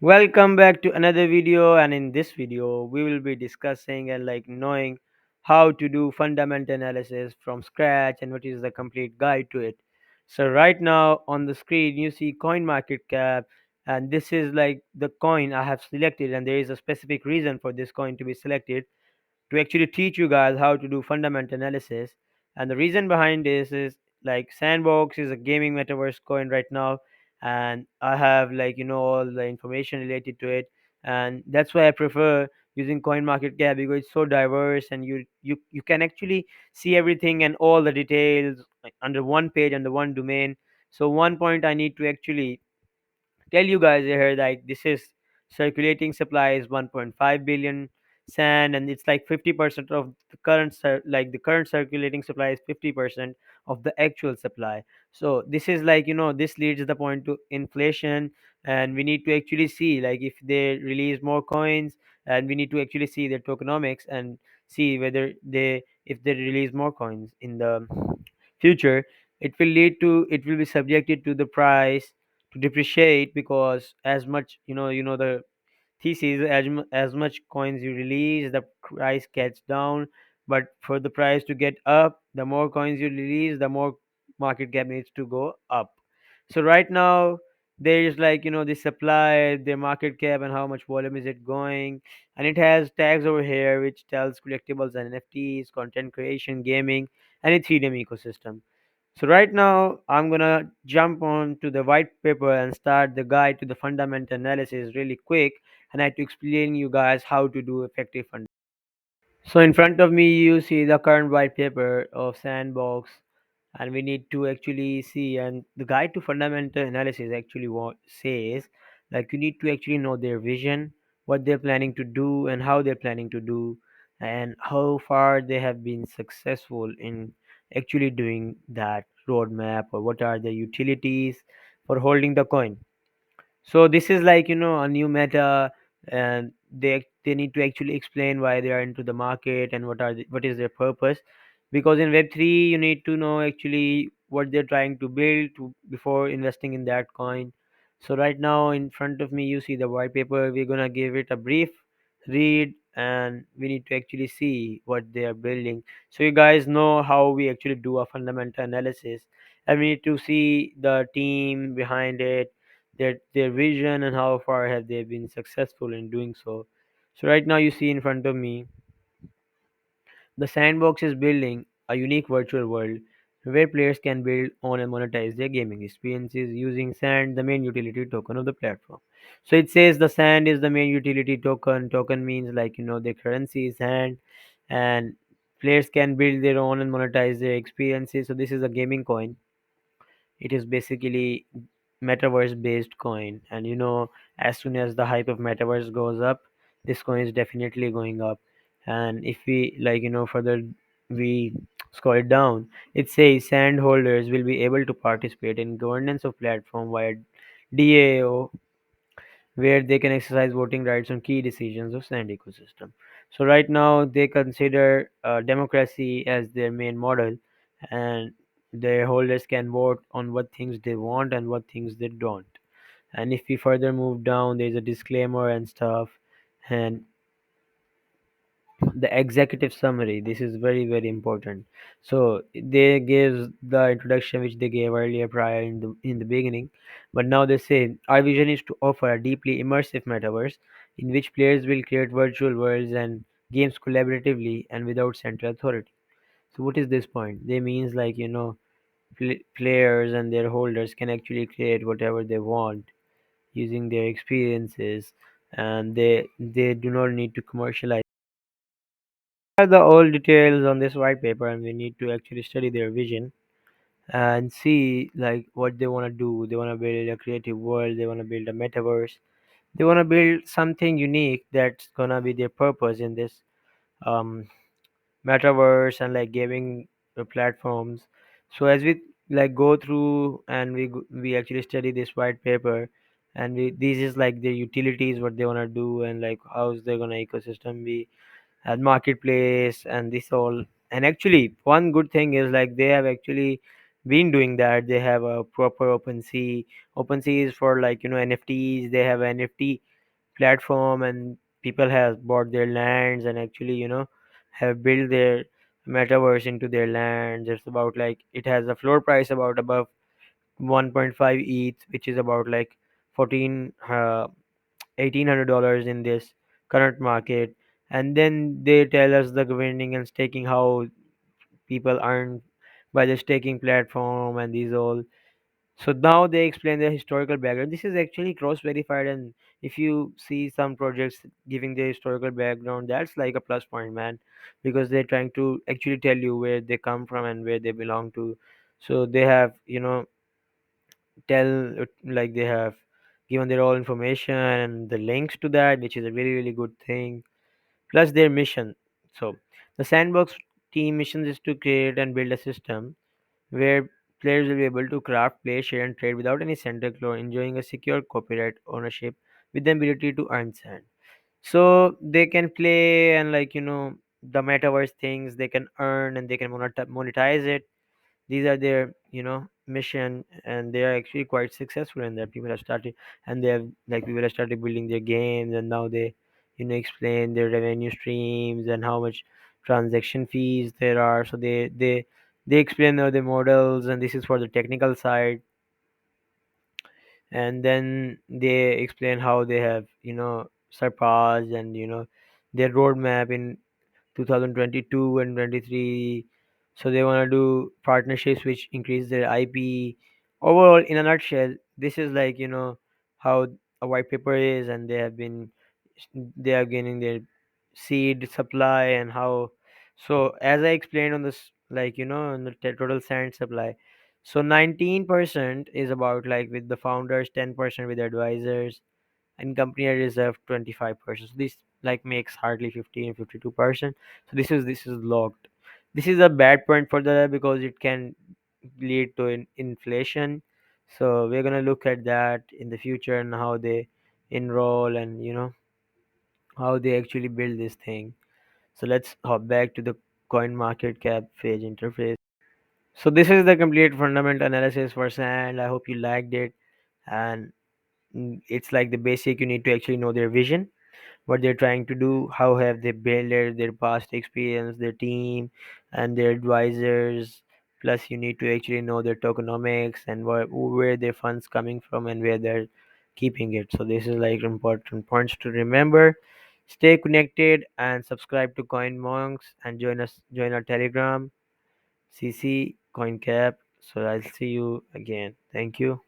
Welcome back to another video, and in this video we will be discussing and knowing how to do fundamental analysis from scratch and what is the complete guide to it. So right now on the screen you see coin market cap, and this is like the coin I have selected, and there is a specific reason for this coin to be selected to actually teach you guys how to do fundamental analysis. And the reason behind this is like Sandbox is a gaming metaverse coin right now, and I have all the information related to it, and that's why I prefer using Coin Market Cap because it's so diverse and you can actually see everything and all the details under one page under one domain. So one point I need to actually tell you guys here, like this is circulating supply is 1.5 billion sand, and it's like 50% of the the current circulating supply is 50% of the actual supply. So this is this leads the point to inflation, and we need to actually see like if they release more coins, and we need to actually see their tokenomics and see whether they if they release more coins in the future, it will be subjected to the price to depreciate, because as much the thesis, as much coins you release, the price gets down. But for the price to get up, the more coins you release, the more market cap needs to go up. So right now there is the supply, the market cap, and how much volume is it going. And it has tags over here which tells collectibles and NFTs, content creation, gaming, and Ethereum ecosystem. So right now, I'm gonna jump on to the white paper and start the guide to the fundamental analysis really quick, and I have to explain you guys how to do effective fund. So in front of me, you see the current white paper of Sandbox, and we need to actually see. And the guide to fundamental analysis actually what says like you need to actually know their vision, what they're planning to do, and how they're planning to do, and how far they have been successful in actually doing that roadmap, or what are the utilities for holding the coin. So this is a new meta, and they need to actually explain why they are into the market and what is their purpose. Because in Web3 you need to know actually what they're trying to build before investing in that coin. So right now in front of me you see the white paper. We're gonna give it a brief read, and we need to actually see what they are building, so you guys know how we actually do a fundamental analysis. And we need to see the team behind it, their vision, and how far have they been successful in doing so. So right now you see in front of me, the sandbox is building a unique virtual world where players can build, own, and monetize their gaming experiences using Sand, the main utility token of the platform. So it says the Sand is the main utility token. Token means the currency is Sand, and players can build their own and monetize their experiences. So this is a gaming coin. It is basically metaverse based coin, and as soon as the hype of metaverse goes up, this coin is definitely going up. And if we further we scroll it down, it says sand holders will be able to participate in governance of platform via DAO, where they can exercise voting rights on key decisions of sand ecosystem. So right now they consider democracy as their main model, and their holders can vote on what things they want and what things they don't. And if we further move down, there's a disclaimer and stuff, and the executive summary. This is very very important. So they gives the introduction which they gave earlier prior in the beginning, but now they say our vision is to offer a deeply immersive metaverse in which players will create virtual worlds and games collaboratively and without central authority. So what is this point? They means players and their holders can actually create whatever they want using their experiences, and they do not need to commercialize are the old details on this white paper, and we need to actually study their vision and see like what they want to do. They want to build a creative world, they want to build a metaverse, they want to build something unique that's gonna be their purpose in this um metaverse and gaming platforms. So as we go through and we actually study this white paper, and this is like the utilities, what they want to do, and how's they gonna ecosystem be at marketplace and this all. And actually one good thing is they have actually been doing that. They have a proper OpenSea. OpenSea is for like NFTs. They have an NFT platform, and people have bought their lands and actually have built their metaverse into their lands. It's about like it has a floor price about above 1.5 ETH, which is about like 14 $1,800 in this current market. And then they tell us the governing and staking, how people earn by the staking platform and these all. So now they explain the historical background. This is actually cross verified, and if you see some projects giving the historical background, that's like a plus point, man, because they're trying to actually tell you where they come from and where they belong to. So they have like they have given their all information and the links to that, which is a really really good thing. Plus their mission. So the sandbox team mission is to create and build a system where players will be able to craft, play, share, and trade without any center clause, enjoying a secure copyright ownership with the ability to earn sand. So they can play and the metaverse things they can earn, and they can monetize it. These are their mission, and they are actually quite successful in that. People have started, and they have like people have started building their games, and now they explain their revenue streams and how much transaction fees there are. So they explain all the models, and this is for the technical side. And then they explain how they have surpassed, and their roadmap in 2022 and 23. So they want to do partnerships which increase their IP. Overall, in a nutshell, this is like how a white paper is, and they are gaining their seed supply, and how. So as I explained on this, like on the total sand supply, so 19% is about like with the founders, 10% with advisors, and company are reserved 25%. So this like makes hardly 50 and 52%. So this is locked. This is a bad point for the, because it can lead to inflation. So we're gonna look at that in the future, and how they enroll, and how they actually build this thing. So let's hop back to the coin market cap page interface. So this is the complete fundamental analysis for sand. I hope you liked it. And it's like the basic. You need to actually know their vision, what they're trying to do, how have they built it, their past experience, their team, and their advisors. Plus, you need to actually know their tokenomics, and where their funds coming from, and where they're keeping it. So this is like important points to remember. Stay connected and subscribe to Coinmonks, and join our Telegram, CC CoinCap. So I'll see you again. Thank you.